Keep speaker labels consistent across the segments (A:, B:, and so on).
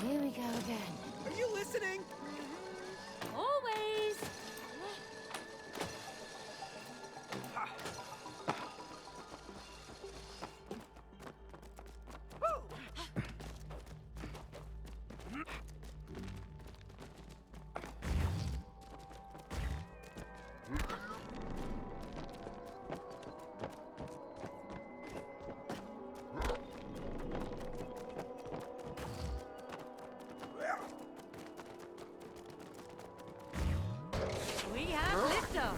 A: Here we go again.
B: Are you listening?
A: Always! We have liftoff!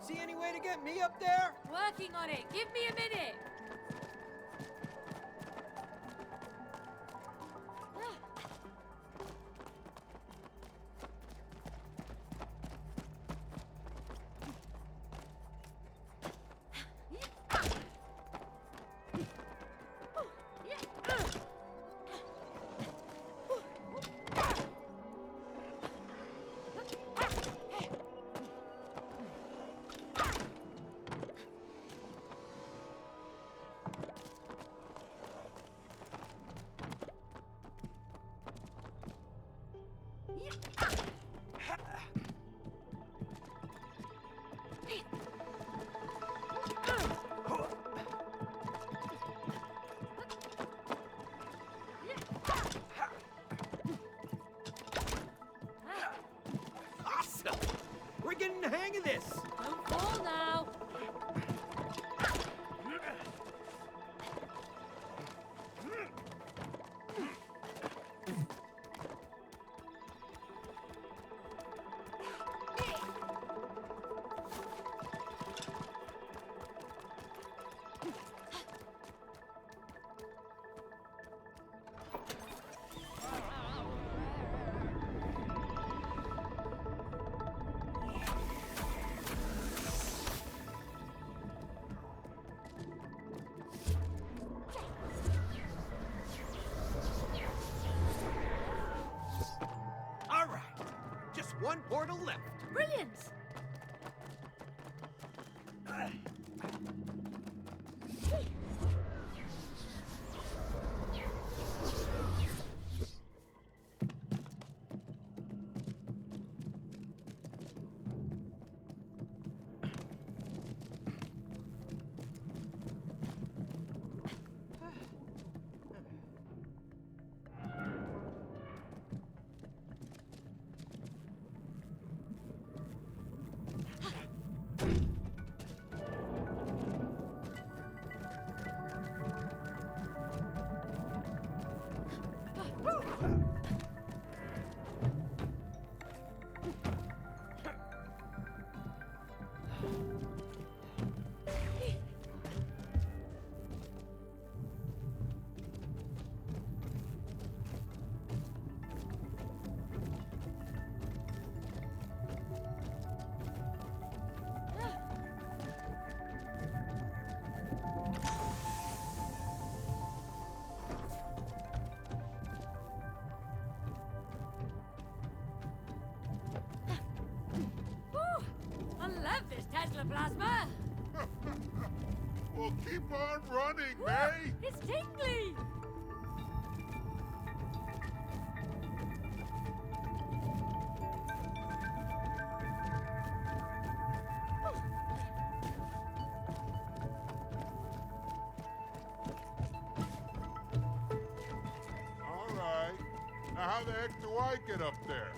B: See any way to get me up there?
A: Working on it! Give me a minute!
B: Awesome! We're getting the hang of this!
A: Don't fall now!
B: All right, just one portal left.
A: Brilliant!
C: Well, keep on running, May!
A: It's tingly!
C: All right. Now, how the heck do I get up there?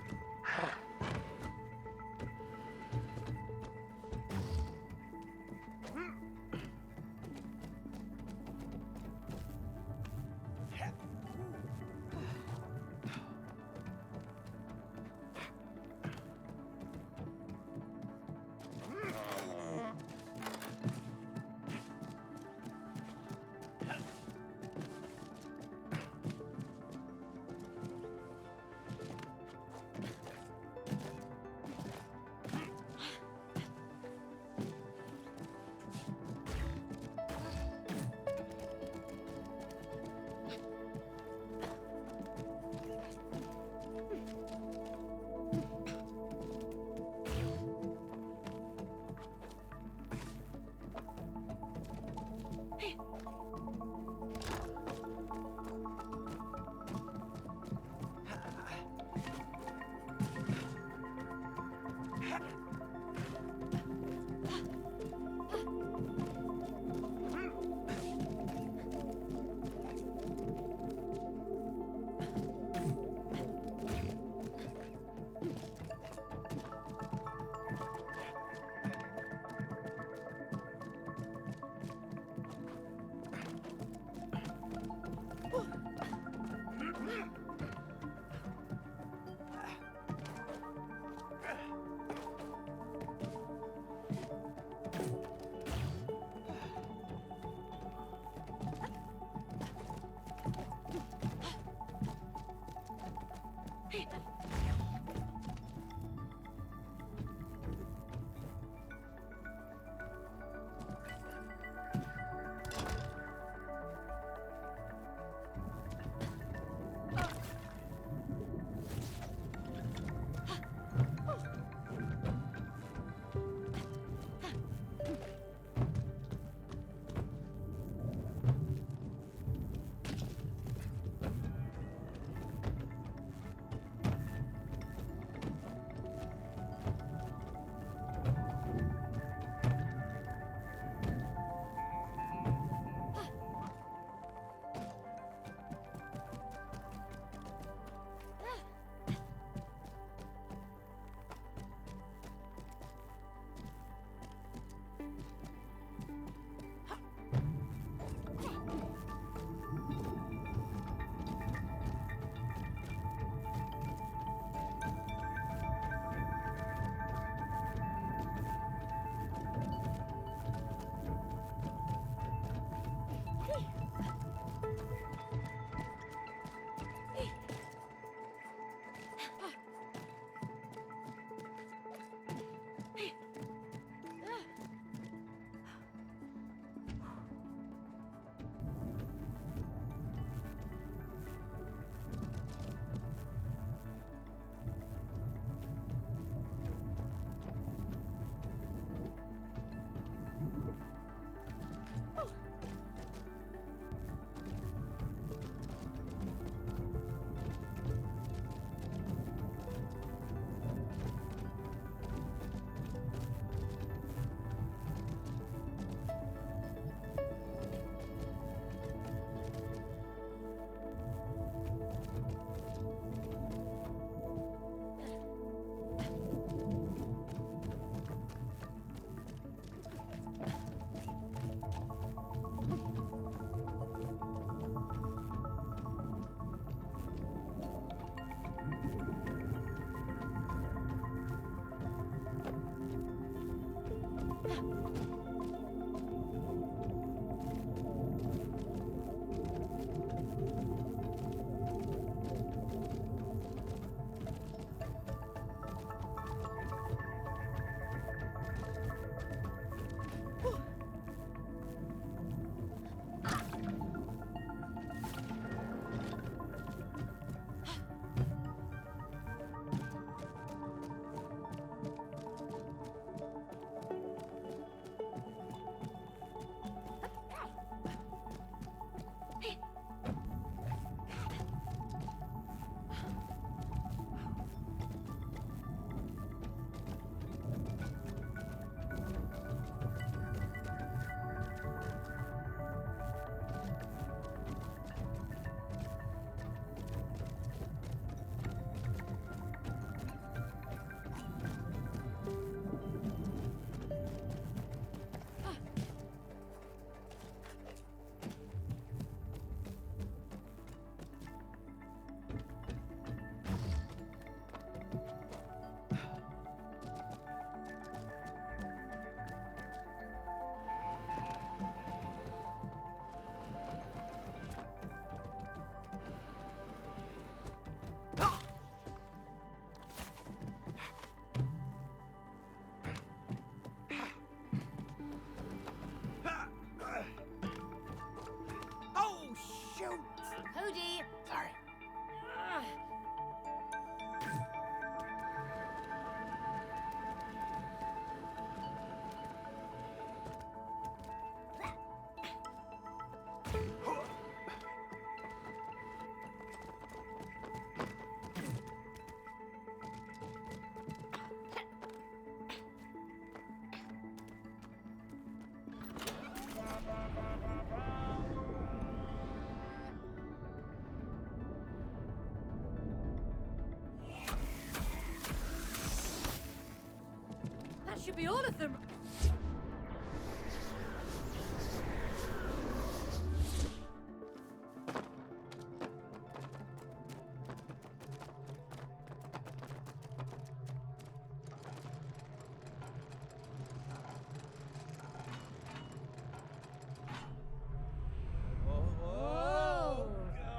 A: be all of them.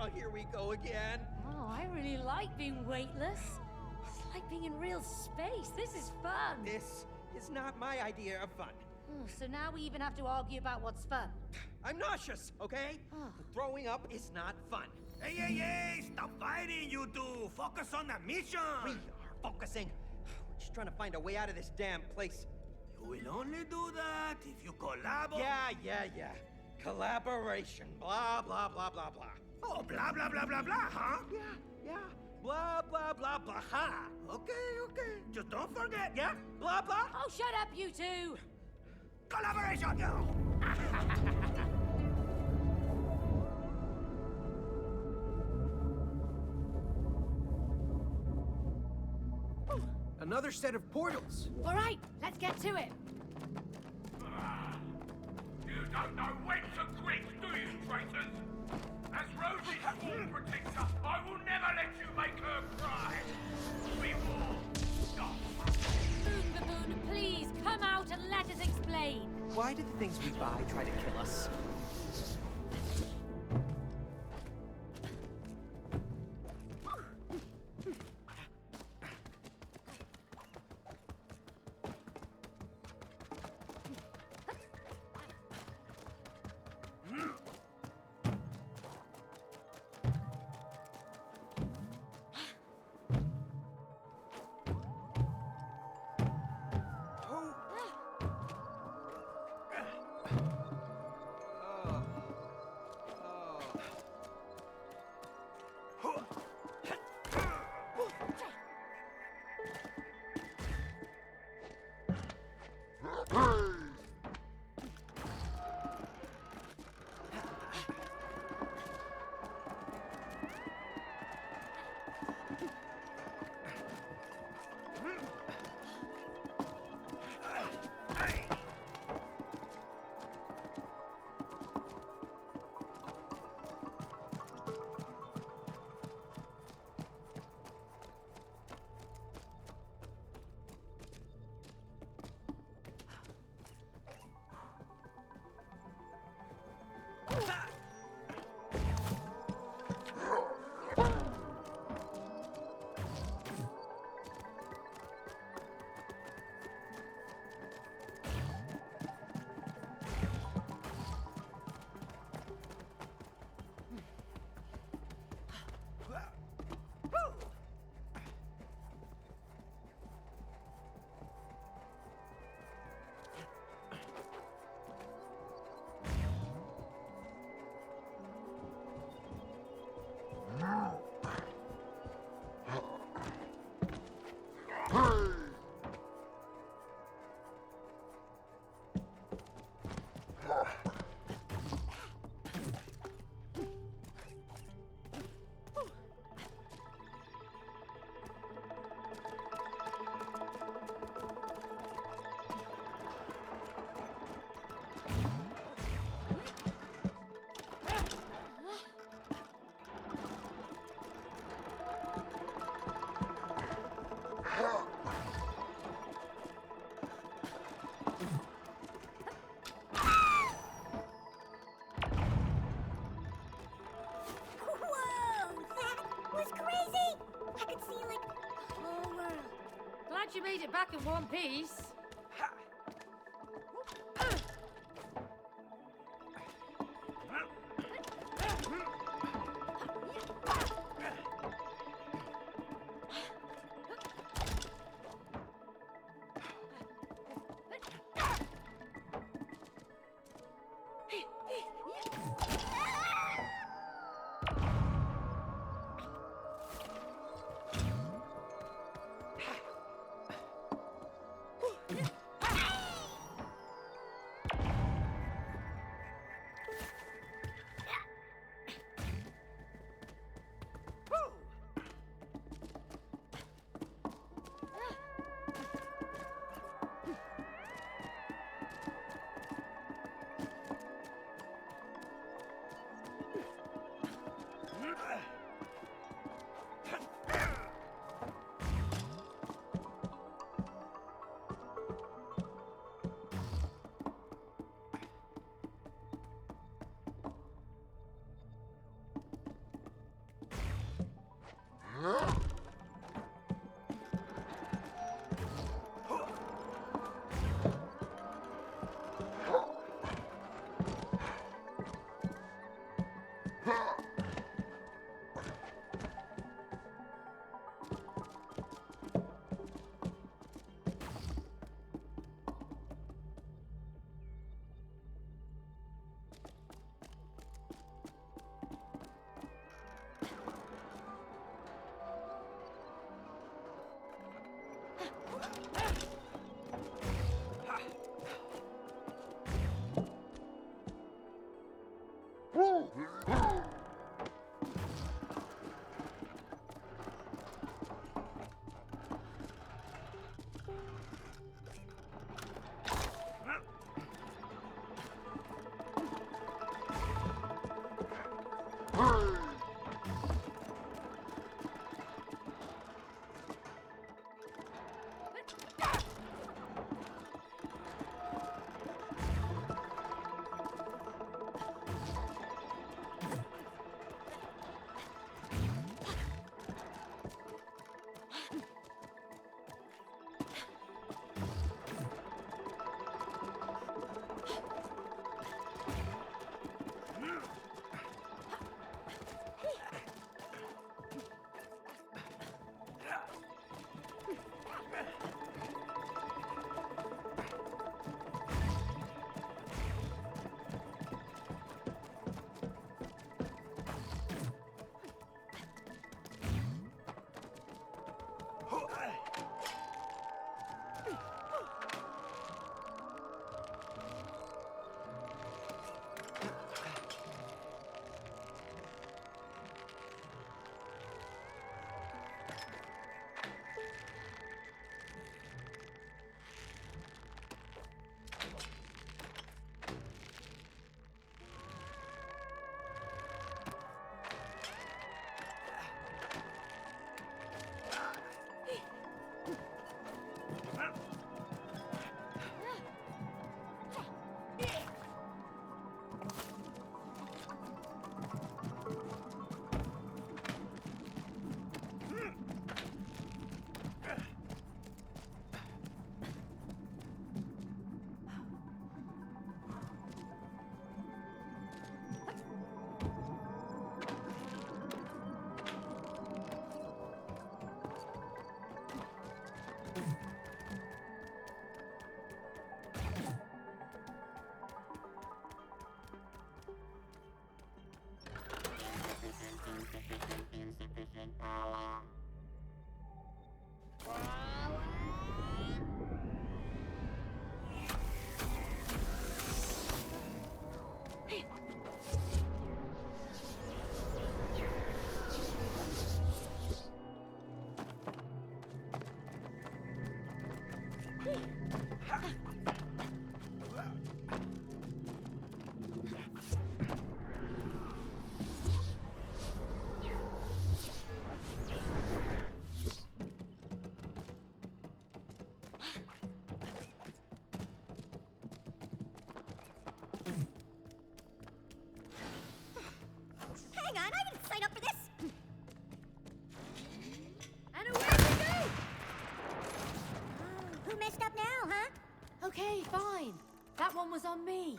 B: Oh, here we go again.
A: Oh, I really like being weightless. It's like being in real space. This is fun.
B: This is not my idea of fun.
A: Oh, so now we even have to argue about what's fun.
B: I'm nauseous, okay?
A: Oh.
B: Throwing up is not fun.
D: Hey, hey, hey! Stop fighting, you two! Focus on the mission!
B: We are focusing. We're just trying to find a way out of this damn place.
D: You will only do that if you collaborate.
B: Yeah. Collaboration. Blah, blah, blah, blah, blah.
D: Oh, blah, blah, blah, blah, blah, huh?
B: Yeah. Blah, blah, blah, blah, ha.
D: Okay. Just don't forget, yeah?
B: Blah, blah.
A: Oh, shut up, you two!
D: Collaboration, go!
B: Another set of portals.
A: All right, let's get to it.
E: You don't know when to quit, do you, traitors? As Rosie's wall protector, I will never let you make her cry. We will stop.
A: Boon Baboon, please come out and let us explain.
B: Why do the things we buy try to kill us?
A: Glad you made it back in one piece.
F: Hang on, I didn't sign up for this!
A: And away we go!
F: Who messed up now, huh?
A: Okay, fine. That one was on me.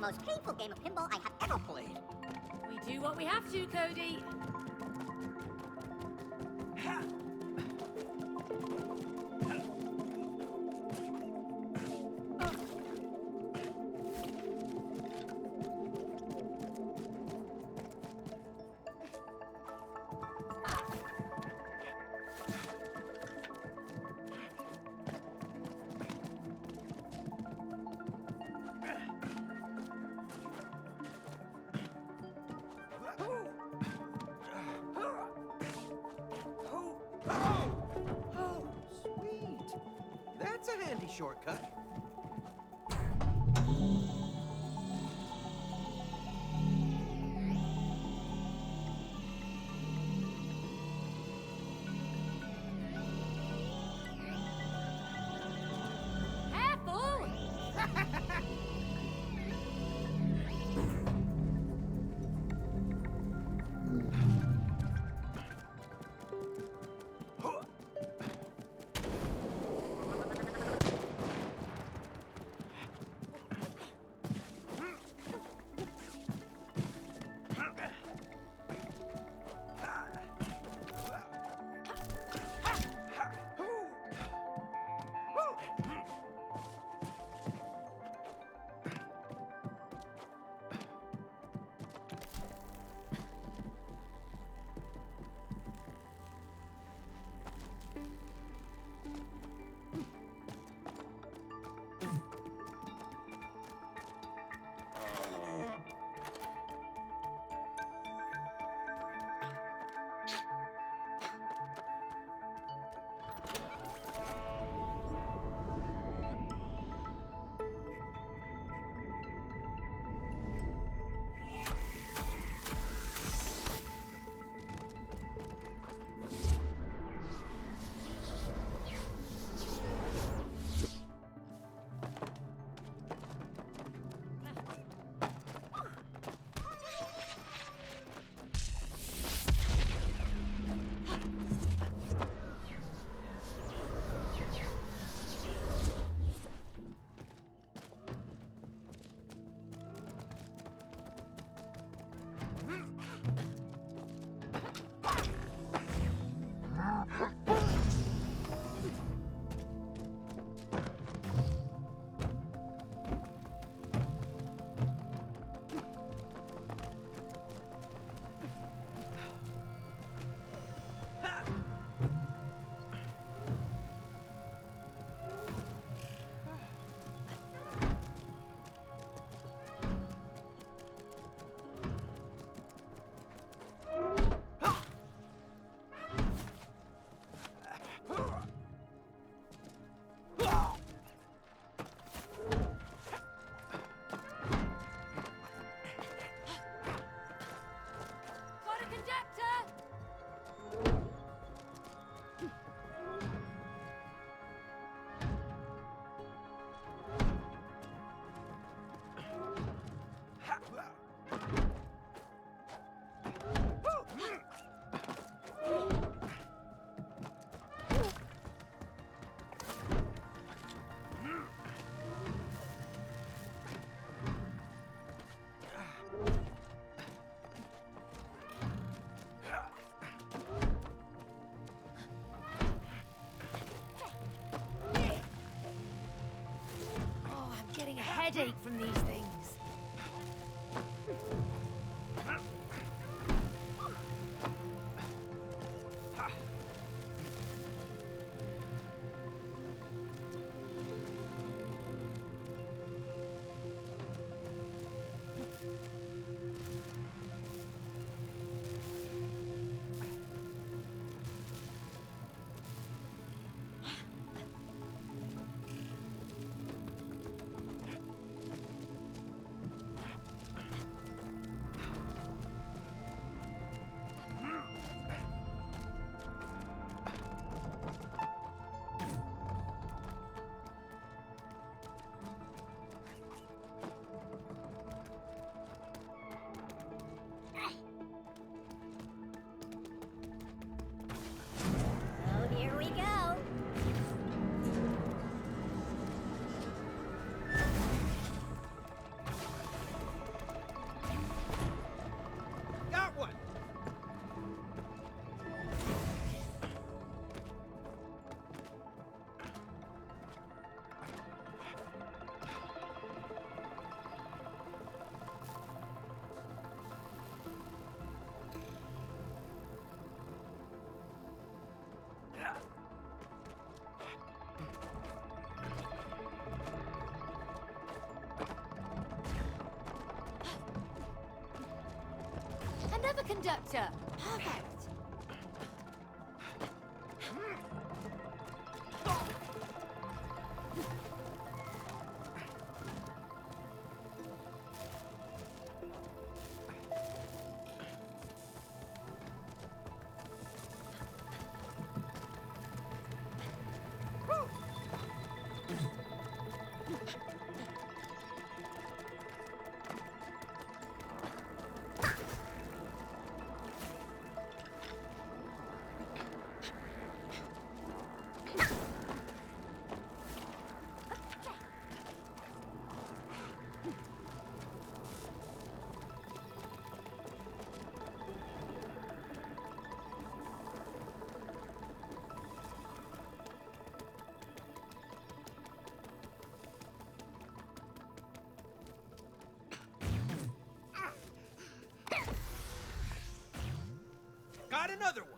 F: most painful game of pinball I have ever played.
A: We do what we have to, Cody.
B: Oh, sweet. That's a handy shortcut.
A: Careful! Got a conjecture! Oh, I'm getting a headache from these things. conductor. Perfect.
B: Got another one.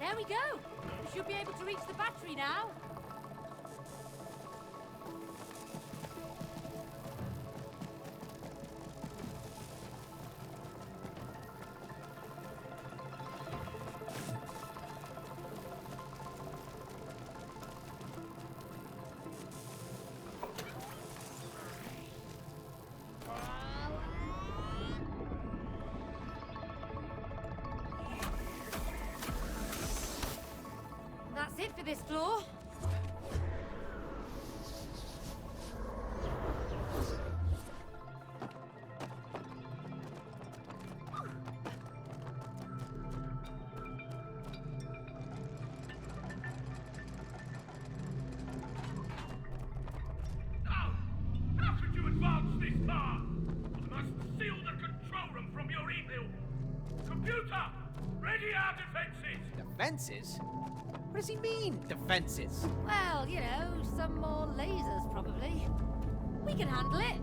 A: There we go. We should be able to reach the battery now. That's it for this floor.
E: No! How could you advance this far? I must seal the control room from your evil. Computer, ready our defenses!
B: Defenses? What does he mean, defenses?
A: Well, you know, some more lasers probably. We can handle it.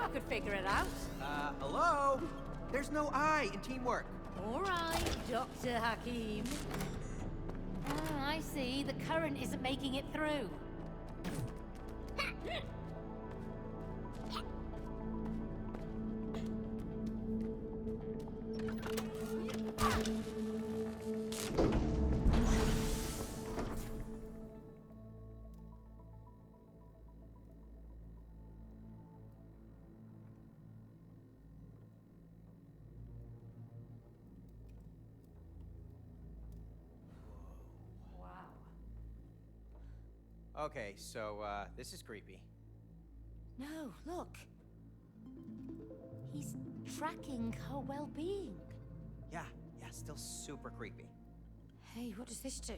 A: I could figure it out.
B: Hello? There's no I in teamwork.
A: All right, Dr. Hakim. Ah, I see. The current isn't making it through.
B: Okay, so, this is creepy.
A: No, look. He's tracking her well-being.
B: Yeah, still super creepy.
A: Hey, what does this do?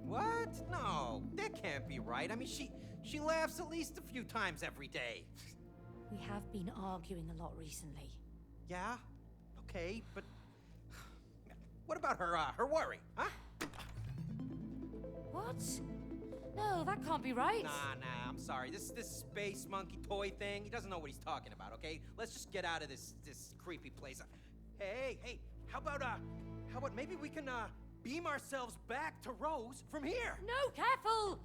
B: What? No, that can't be right. I mean, she laughs at least a few times every day.
A: We have been arguing a lot recently.
B: Yeah? Okay, but... What about her worry, huh?
A: What? No, that can't be right.
B: Nah, I'm sorry. This space monkey toy thing, he doesn't know what he's talking about, okay? Let's just get out of this creepy place. Hey, how about maybe we can, beam ourselves back to Rose from here?
A: No, careful!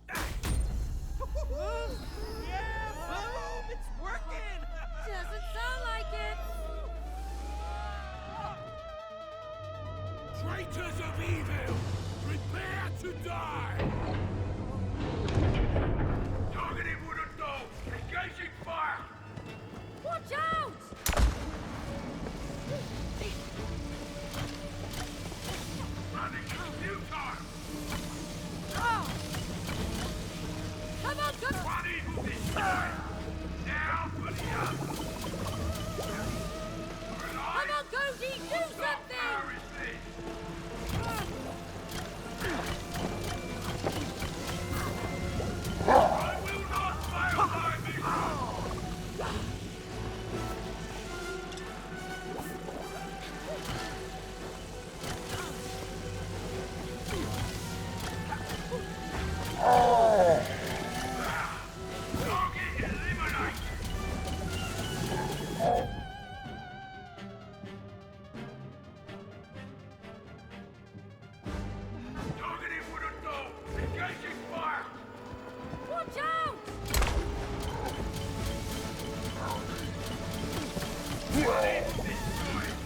B: Yeah, boom! It's working!
A: Doesn't sound like it.
E: Traitors of evil, prepare to die! Targeting wooden door, engaging fire!
A: Watch out!
E: Running futile!
A: Oh. Come on, come on!
E: One evil destroyed! Now for the other!
A: Come on, Cody, do
E: What
A: something!
E: power is this? I will not fail my mission! Target eliminated! Targeting wooden door! Engaging fire!
A: Watch out!
E: One evil destroyed!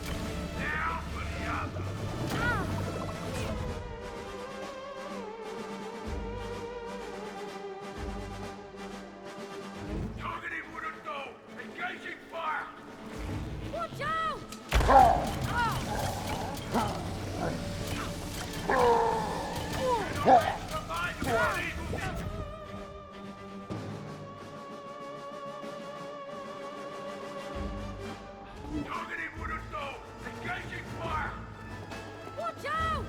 E: Now for the other! Targeting wooden door! Engaging fire!
A: Watch out!
E: Combine the one evil destroyed! Targeting wooden door! Engaging fire!
A: Watch out!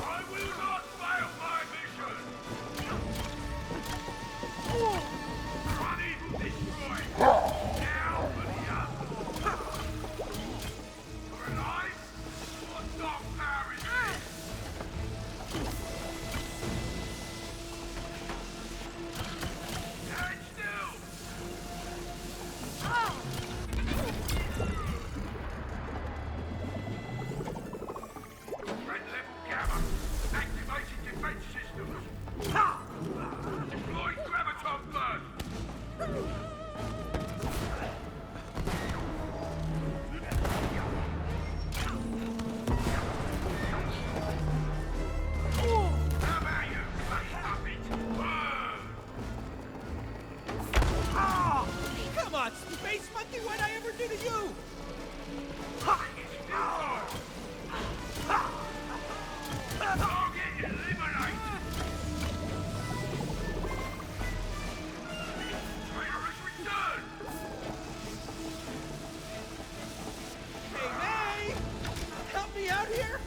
E: I will not fail my mission! One evil destroyed! Now for the other! You're alive? What dark power is this? Stand still! Red level gamma! Activating defense systems! Deploy graviton burst! How about you, bloody puppet? Burn!
B: Come on, space monkey, what'd I ever do to you?
E: Target eliminated! Traitor has returned!
B: Hey, May! Help me out here!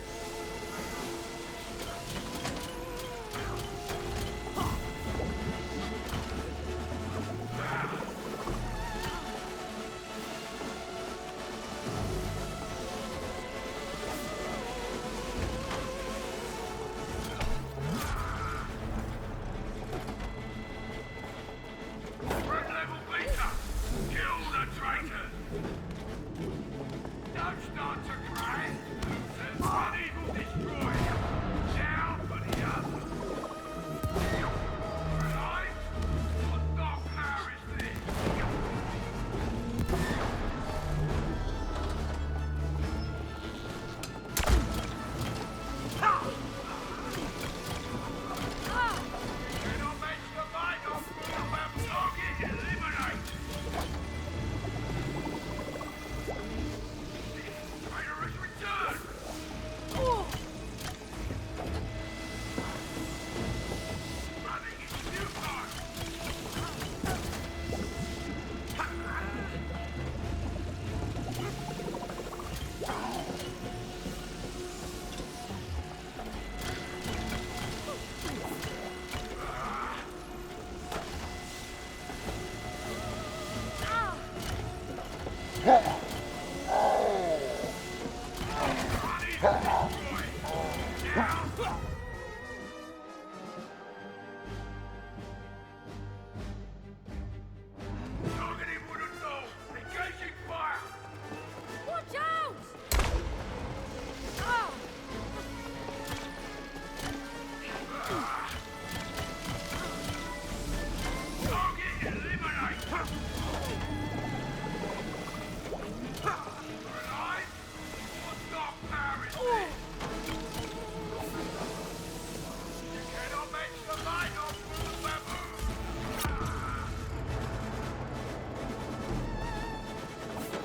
E: Targeting wooden door! Engaging fire!
A: Watch out! Oh!
E: Target eliminate! Alive? What dark power is this? You cannot match the light of the baboon!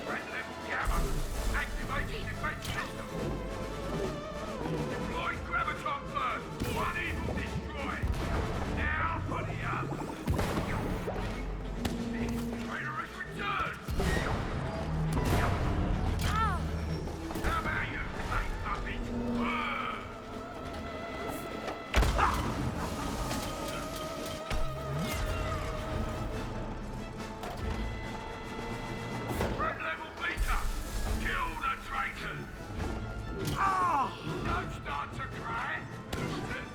E: Red level gamma! Activating defense system! Deploy graviton burst! One evil destroyed! Now for the other! Traitorous return! How about you, clay puppet? Red level beta! Kill the traitors! Don't start to cry, Houston!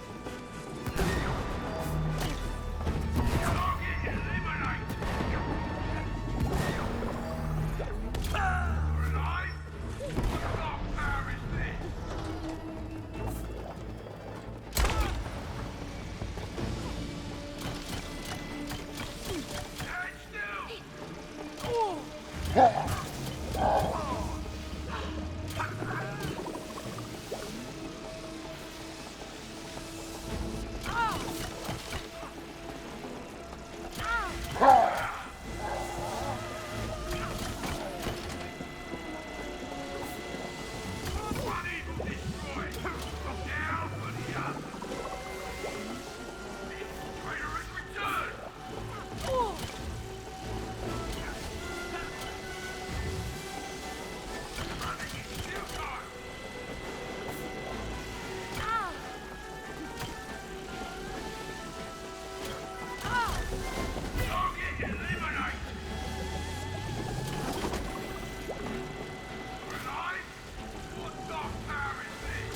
E: Target eliminate! Alive? What dark power is this? Stand still! One evil destroyed! Now for the other! Traitorous return! Running in steel time! Target eliminate! Alive? What dark power is this?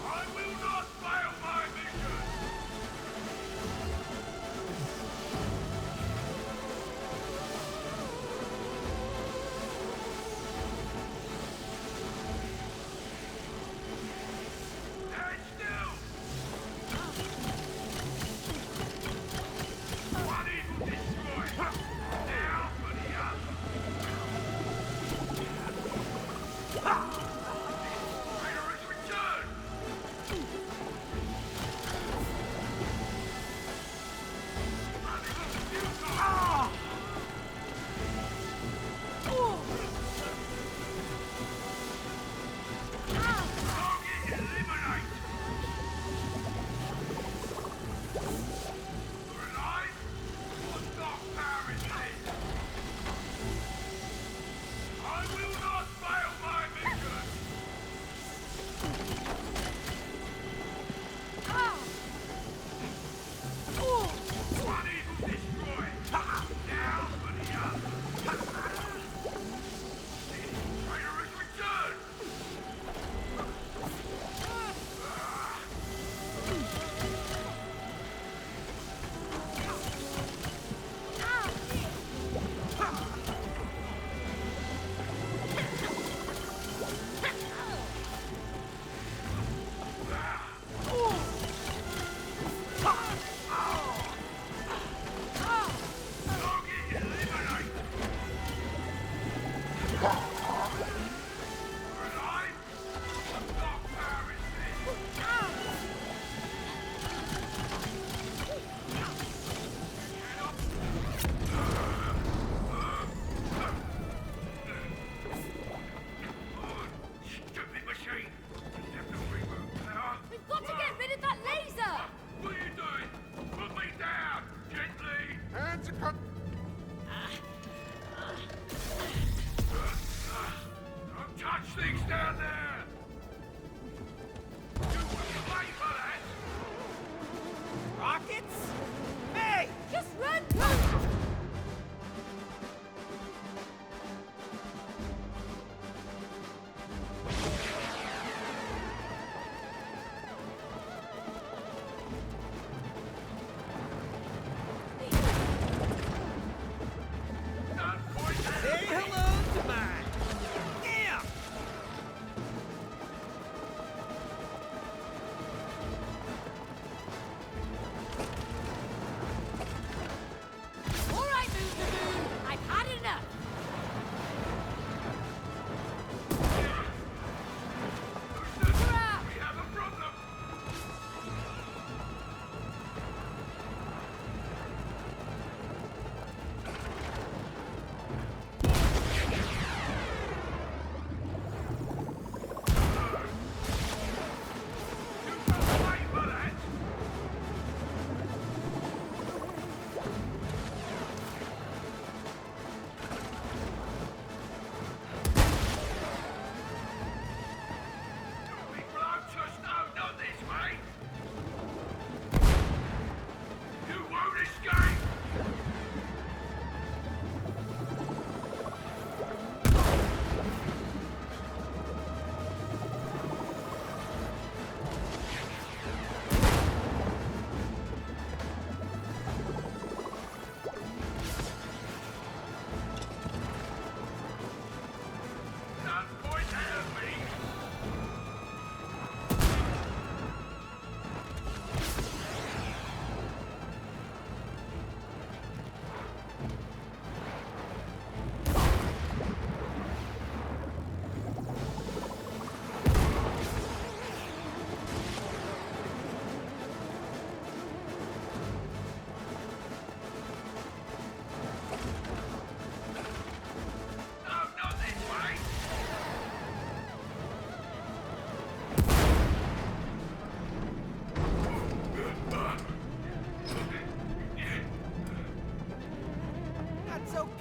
E: I will not fail my mission! Stand still! One evil destroyed! Now for the other! Traitorous return! Running in steel time! Target eliminate! Alive? What dark power is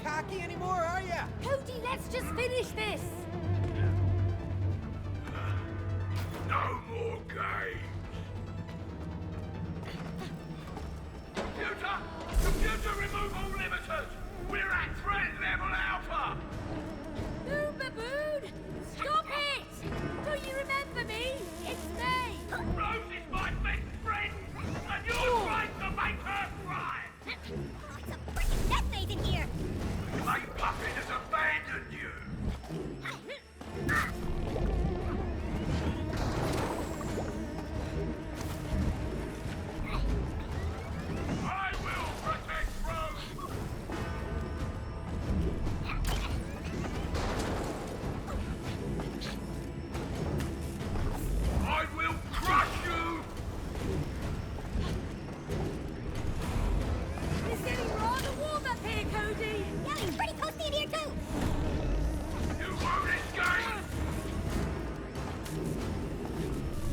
B: cocky anymore, are ya?
A: Cody, let's just finish this!
E: No more games. Computer! Computer, remove all limiters! We're at threat level Alpha!
A: Boom Baboon! Stop it! Don't you remember me? It's me!
E: Rose is my best friend, and you're trying to make her cry!
F: Oh, it's a freaking death maze in here!
E: My puppet has abandoned you! I will protect Rose! I will crush you!
A: It's getting rather warm up here, Cody!
F: Yeah, it's pretty toasty in here too!
E: You won't escape!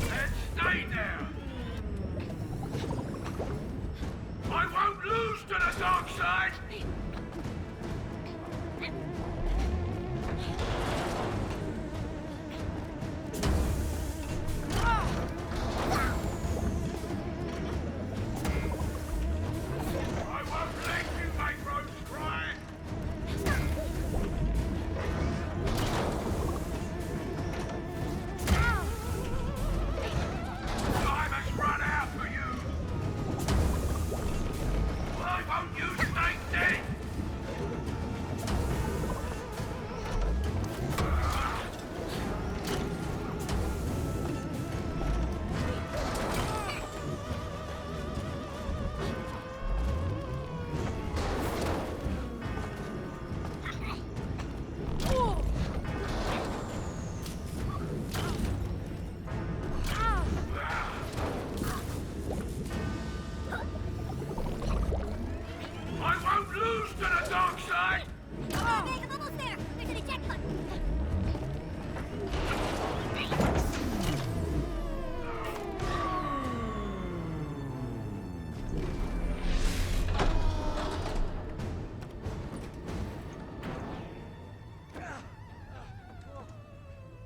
E: And stay there! I won't lose to the dark side! I won't let you make Rose cry! Time has run out for you! Why won't you stay dead? I won't lose to the dark side!
F: Oh, Meg, I'm almost there! There's an eject button!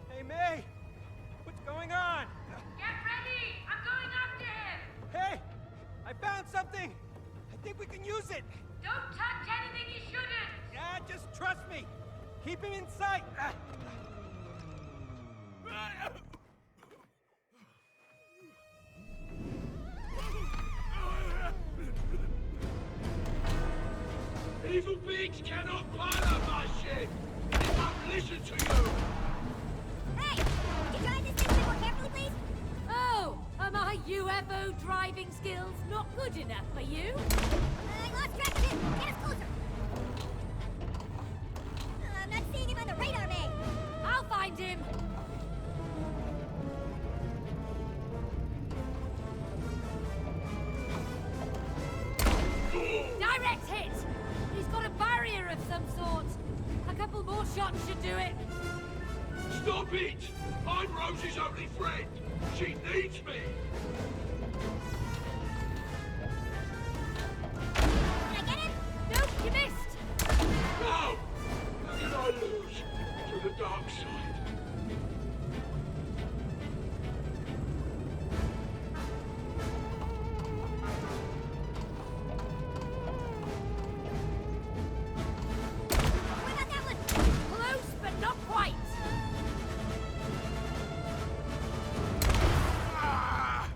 B: Hey, May! What's going on?
A: Get ready! I'm going after him!
B: Hey! I found something! I think we can use it!
A: Don't touch anything you shouldn't!
B: Yeah, just trust me! Keep him in sight!
E: Evil beings cannot pilot my ship! They won't listen to you!
F: Hey! Could you drive this thing a bit more carefully, please?
A: Oh, are my UFO driving skills not good enough for you?
F: I lost track of him! Get us closer! I'm not seeing him on the radar, May!
A: I'll find him! Direct hit! He's got a barrier of some sort. A couple more shots should do it.
E: Stop it! I'm Rose's only friend! She needs me!
F: Did I get him?
A: Nope, you missed.
E: No! How can I lose to the dark side?
F: What about that one?
A: Close, but not quite.
E: Ah!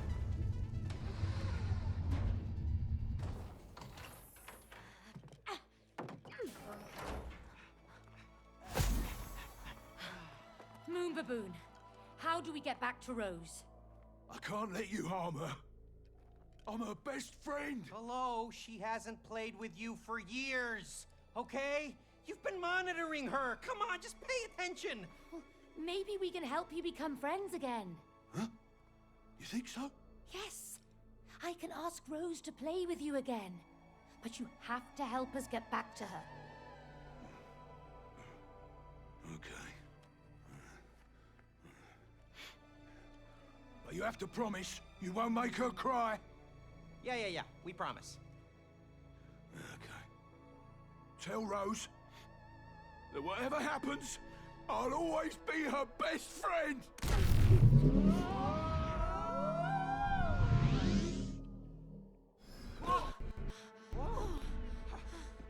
A: Moon Baboon, how do we get back to Rose?
C: I can't let you harm her. I'm her best friend.
B: Hello, she hasn't played with you for years, okay? You've been monitoring her. Come on, just pay attention.
A: Well, maybe we can help you become friends again.
C: Huh? You think so?
A: Yes, I can ask Rose to play with you again. But you have to help us get back to her.
C: Okay. But you have to promise you won't make her cry.
B: Yeah, we promise.
C: Okay. Tell Rose that whatever happens, I'll always be her best friend.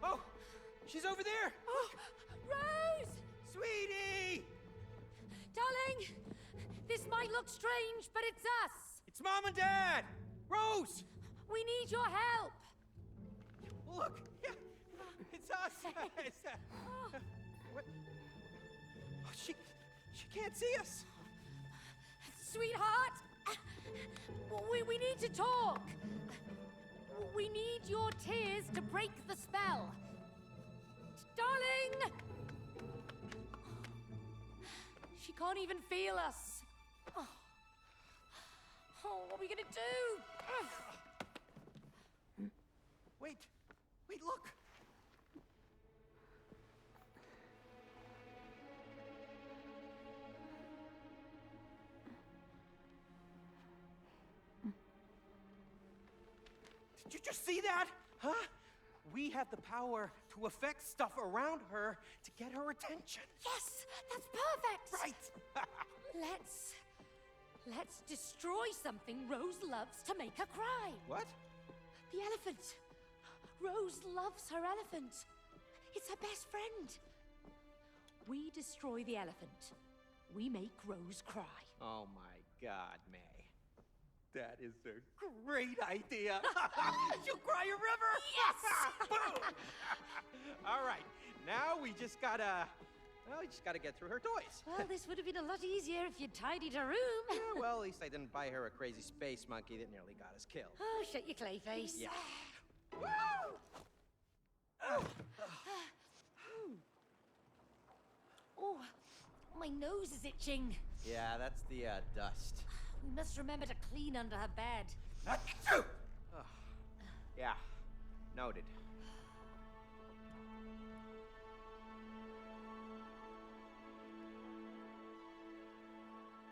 B: Oh, she's over there.
A: Rose!
B: Sweetie!
A: Darling! This might look strange, but it's us!
B: It's Mom and Dad! Rose!
A: We need your help!
B: Look! Yeah, it's us! What? Oh, she can't see us!
A: Sweetheart! We need to talk! We need your tears to break the spell! Darling! She can't even feel us! Oh, what are we gonna do?
B: Wait, look! Did you just see that? Huh? We have the power to affect stuff around her to get her attention.
A: Yes! That's perfect!
B: Right!
A: Let's destroy something Rose loves to make her cry.
B: What?
A: The elephant. Rose loves her elephant. It's her best friend. We destroy the elephant. We make Rose cry.
B: Oh my God, May. That is a great idea. She'll cry a river.
A: Yes!
B: Boom! All right, now we just gotta get through her toys.
A: Well, this would have been a lot easier if you'd tidied her room.
B: Yeah, well, at least I didn't buy her a crazy space monkey that nearly got us killed.
A: Oh, shut your clay face.
B: Yeah.
A: Oh, my nose is itching.
B: Yeah, that's the dust.
A: We must remember to clean under her bed.
B: Yeah, noted.